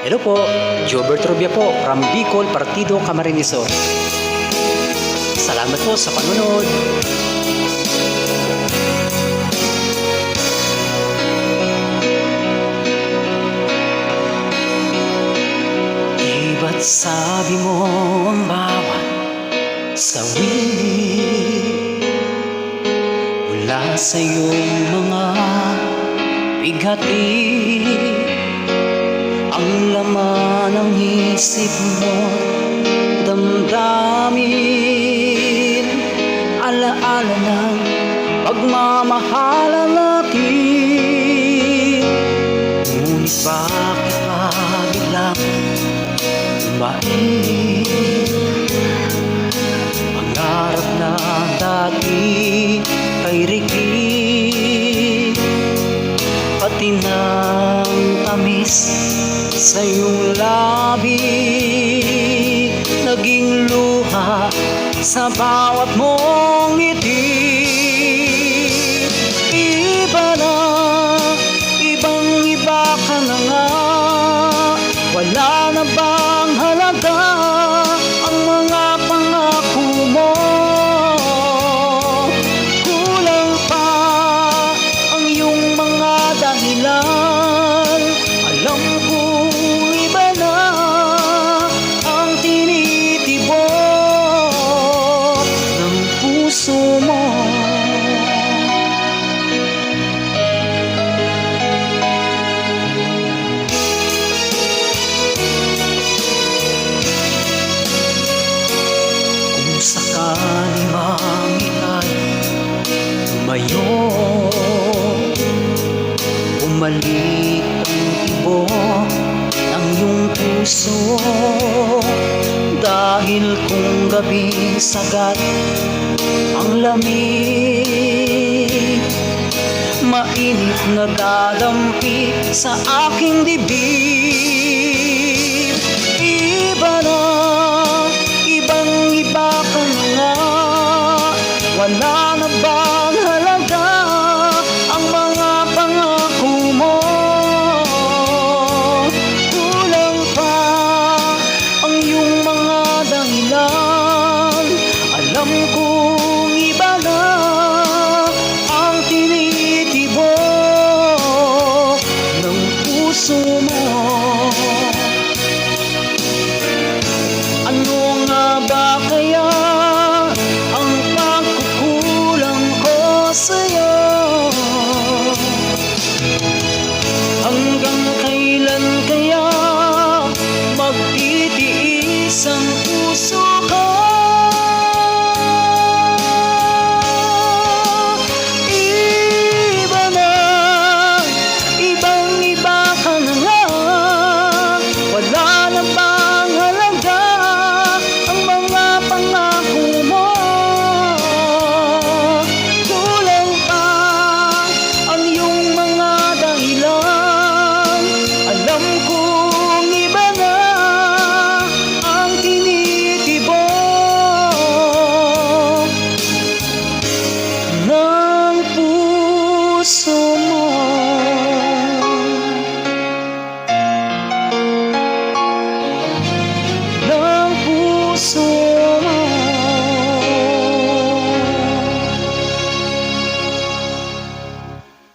Hello po, Jobert Rubia po from Bicol, Partido Camarines Sur. Salamat po sa panunod. Di ba't sabi mo ang bawat sawi mula sa iyong mga bighati ang laman ng isip mo, damdamin, alaala ng pagmamahalan natin. Ngunit bakit ba biglang mainit pangarap na dati kay Ricky, pati ng tamis sa iyong labi naging luha sa bawat mong ngiti. Iba na, ibang iba ka na nga, wala na bang halaga ang mga pangako mo? Kulang pa ang iyong mga dahilan. Alam ko iba na ang tinitibok ng puso mo. Kung sakali mang ika'y tumayo, bumalik ang tibok ng iyong puso. Dahil kung gabing sagat ang lamig, mainit na dadampi sa aking dibdib.